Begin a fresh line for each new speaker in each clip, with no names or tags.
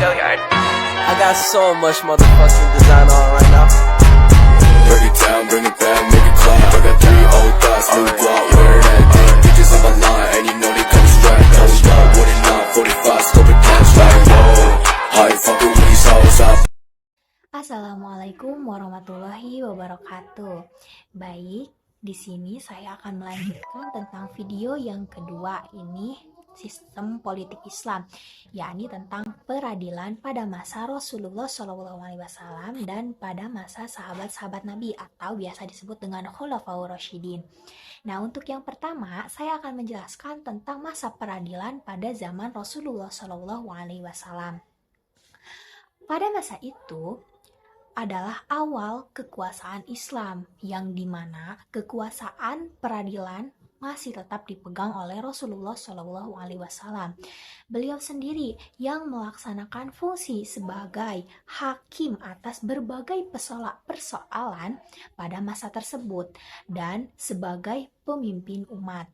I got so much motherfucking design on right now.
Break it down, bring it back, make it clap. I got 3 old thoughts, new guap, wear that thing. Bitches on my line, and you know they come strapped. Hold up, what it not, 45, scope it cash like whoa. How you fucking with these hoes up?
Assalamualaikum warahmatullahi wabarakatuh. Baik, di sini saya akan melanjutkan tentang video yang kedua ini, sistem politik Islam, yakni tentang peradilan pada masa Rasulullah SAW dan pada masa sahabat-sahabat Nabi atau biasa disebut dengan Khulafaur Rasyidin. Nah, untuk yang pertama, saya akan menjelaskan tentang masa peradilan pada zaman Rasulullah SAW. Pada masa itu adalah awal kekuasaan Islam, yang dimana kekuasaan peradilan masih tetap dipegang oleh Rasulullah SAW. Beliau sendiri yang melaksanakan fungsi sebagai hakim atas berbagai persoalan pada masa tersebut dan sebagai pemimpin umat.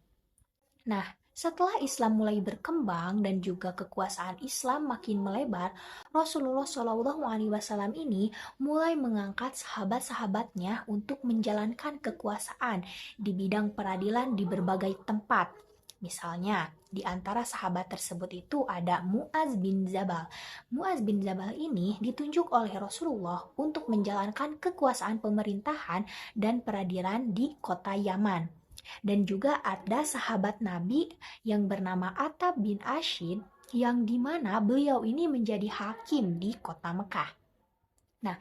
Nah, setelah Islam mulai berkembang dan juga kekuasaan Islam makin melebar, Rasulullah SAW ini mulai mengangkat sahabat-sahabatnya untuk menjalankan kekuasaan di bidang peradilan di berbagai tempat. Misalnya, di antara sahabat tersebut itu ada Mu'adz bin Jabal. Mu'adz bin Jabal ini ditunjuk oleh Rasulullah untuk menjalankan kekuasaan pemerintahan dan peradilan di kota Yaman. Dan juga ada sahabat Nabi yang bernama Attab bin Asyid, yang dimana beliau ini menjadi hakim di kota Mekah. Nah,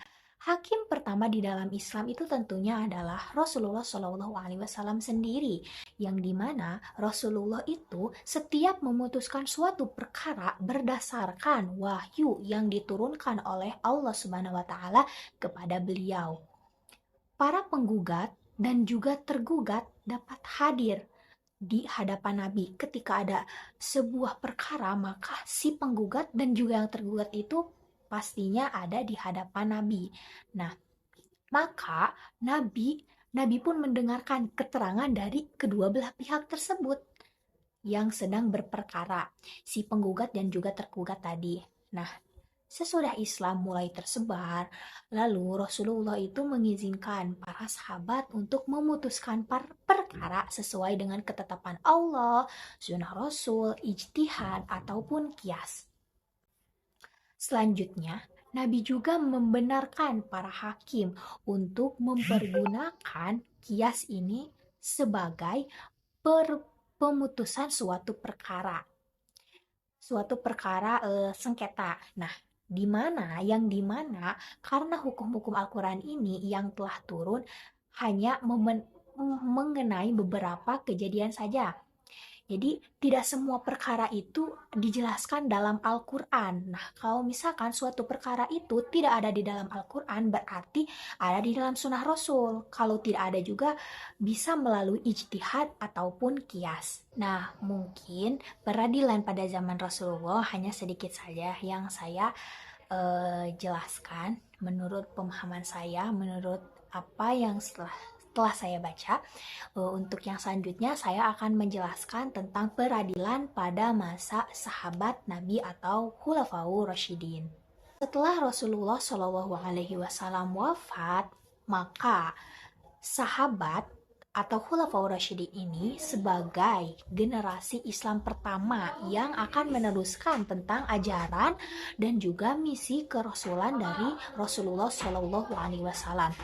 hakim pertama di dalam Islam itu tentunya adalah Rasulullah SAW sendiri, yang dimana Rasulullah itu setiap memutuskan suatu perkara berdasarkan wahyu yang diturunkan oleh Allah Subhanahu wa Ta'ala kepada beliau. Para penggugat dan juga tergugat dapat hadir di hadapan Nabi. Ketika ada sebuah perkara, maka si penggugat dan juga yang tergugat itu pastinya ada di hadapan Nabi. Nah, maka Nabi pun mendengarkan keterangan dari kedua belah pihak tersebut yang sedang berperkara, si penggugat dan juga tergugat tadi. Nah, sesudah Islam mulai tersebar, lalu Rasulullah itu mengizinkan para sahabat untuk memutuskan perkara sesuai dengan ketetapan Allah, sunnah Rasul, ijtihad, ataupun qiyas. Selanjutnya, Nabi juga membenarkan para hakim untuk mempergunakan qiyas ini sebagai pemutusan suatu perkara sengketa. Nah, dimana karena hukum-hukum Al-Quran ini yang telah turun hanya mengenai beberapa kejadian saja. Jadi tidak semua perkara itu dijelaskan dalam Al-Quran. Nah, kalau misalkan suatu perkara itu tidak ada di dalam Al-Quran, berarti ada di dalam sunnah Rasul. Kalau tidak ada juga bisa melalui ijtihad ataupun qiyas. Nah, mungkin peradilan pada zaman Rasulullah hanya sedikit saja yang saya jelaskan menurut pemahaman saya, menurut apa yang setelah saya baca. Untuk yang selanjutnya saya akan menjelaskan tentang peradilan pada masa sahabat Nabi atau Khulafaur Rasyidin. Setelah Rasulullah SAW wafat, maka sahabat atau Khulafaur Rasyidin ini sebagai generasi Islam pertama yang akan meneruskan tentang ajaran dan juga misi kerasulan dari Rasulullah SAW.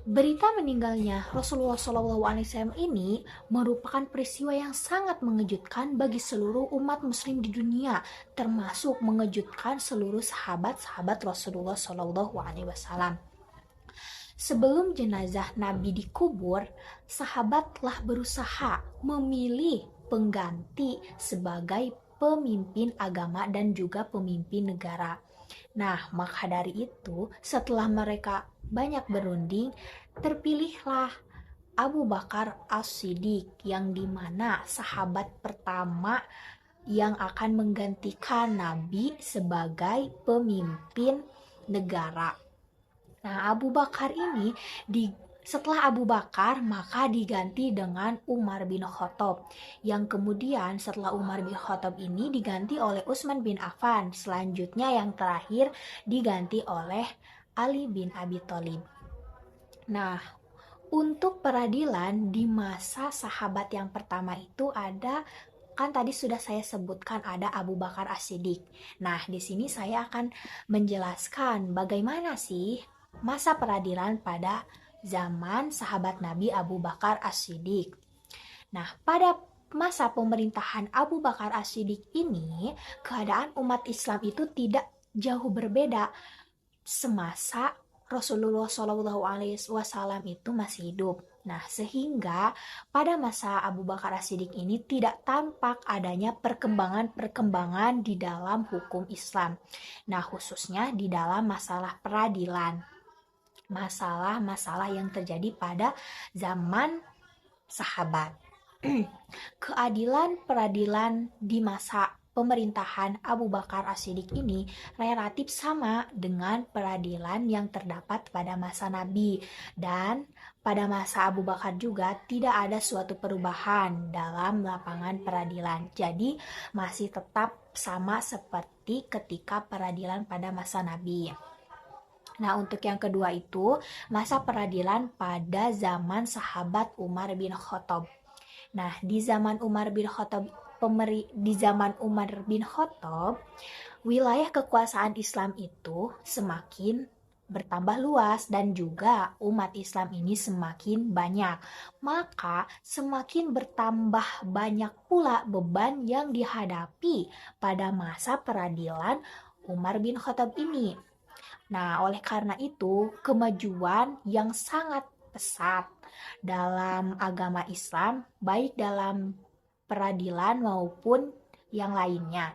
Berita meninggalnya Rasulullah SAW ini merupakan peristiwa yang sangat mengejutkan bagi seluruh umat muslim di dunia, termasuk mengejutkan seluruh sahabat-sahabat Rasulullah SAW. Sebelum jenazah Nabi dikubur, sahabat telah berusaha memilih pengganti sebagai pemimpin agama dan juga pemimpin negara. Nah, maka dari itu, setelah mereka banyak berunding, terpilihlah Abu Bakar As-Siddiq, yang dimana sahabat pertama yang akan menggantikan Nabi sebagai pemimpin negara. Nah, Abu Bakar ini Setelah Abu Bakar, maka diganti dengan Umar bin Khattab. Yang kemudian setelah Umar bin Khattab ini diganti oleh Utsman bin Affan. Selanjutnya yang terakhir diganti oleh Ali bin Abi Thalib. Nah, untuk peradilan di masa sahabat yang pertama itu ada, kan tadi sudah saya sebutkan ada Abu Bakar As-Siddiq. Nah, di sini saya akan menjelaskan bagaimana sih masa peradilan pada zaman sahabat Nabi Abu Bakar As-Siddiq. Nah, pada masa pemerintahan Abu Bakar As-Siddiq ini, keadaan umat Islam itu tidak jauh berbeda semasa Rasulullah SAW itu masih hidup. Nah, sehingga pada masa Abu Bakar As-Siddiq ini tidak tampak adanya perkembangan-perkembangan di dalam hukum Islam. Nah, khususnya di dalam masalah peradilan. Masalah-masalah yang terjadi pada zaman sahabat. Keadilan peradilan di masa pemerintahan Abu Bakar As-Siddiq ini relatif sama dengan peradilan yang terdapat pada masa Nabi, dan pada masa Abu Bakar juga tidak ada suatu perubahan dalam lapangan peradilan. Jadi masih tetap sama seperti ketika peradilan pada masa Nabi. Nah, untuk yang kedua itu masa peradilan pada zaman sahabat Umar bin Khattab. Nah, di zaman Umar bin Khattab, wilayah kekuasaan Islam itu semakin bertambah luas dan juga umat Islam ini semakin banyak. Maka semakin bertambah banyak pula beban yang dihadapi pada masa peradilan Umar bin Khattab ini. Nah, oleh karena itu, kemajuan yang sangat pesat dalam agama Islam, baik dalam peradilan maupun yang lainnya.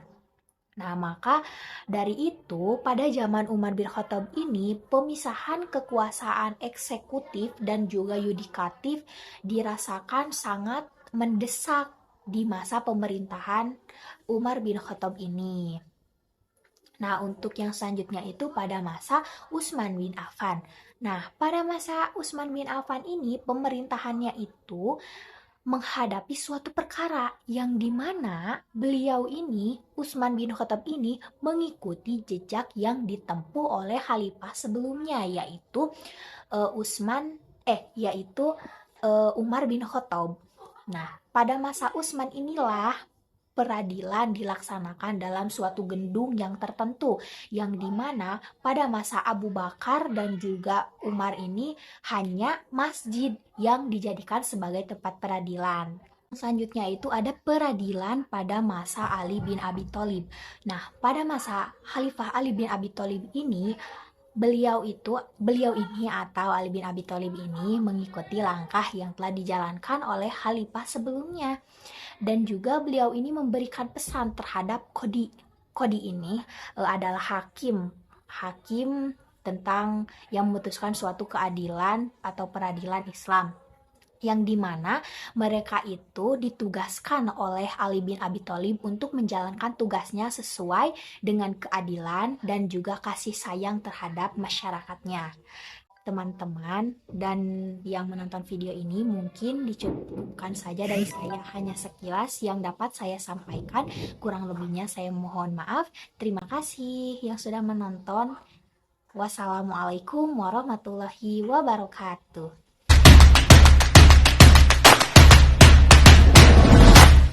Nah, maka dari itu, pada zaman Umar bin Khattab ini, pemisahan kekuasaan eksekutif dan juga yudikatif dirasakan sangat mendesak di masa pemerintahan Umar bin Khattab ini. Nah, untuk yang selanjutnya itu pada masa Utsman bin Affan. Nah, pada masa Utsman bin Affan ini pemerintahannya itu menghadapi suatu perkara yang dimana beliau ini, Utsman bin Khattab ini, mengikuti jejak yang ditempuh oleh khalifah sebelumnya, yaitu Umar bin Khattab. Nah, pada masa Utsman inilah peradilan dilaksanakan dalam suatu gedung yang tertentu, yang dimana pada masa Abu Bakar dan juga Umar ini hanya masjid yang dijadikan sebagai tempat peradilan. Selanjutnya itu ada peradilan pada masa Ali bin Abi Thalib. Nah, pada masa Khalifah Ali bin Abi Thalib ini, beliau ini atau Ali bin Abi Thalib ini mengikuti langkah yang telah dijalankan oleh khalifah sebelumnya, dan juga beliau ini memberikan pesan terhadap Qadi. Qadi ini adalah hakim tentang yang memutuskan suatu keadilan atau peradilan Islam, yang dimana mereka itu ditugaskan oleh Ali bin Abi Thalib untuk menjalankan tugasnya sesuai dengan keadilan dan juga kasih sayang terhadap masyarakatnya. Teman-teman dan yang menonton video ini, mungkin dicukupkan saja dari saya, hanya sekilas yang dapat saya sampaikan. Kurang lebihnya saya mohon maaf. Terima kasih yang sudah menonton. Wassalamualaikum warahmatullahi wabarakatuh.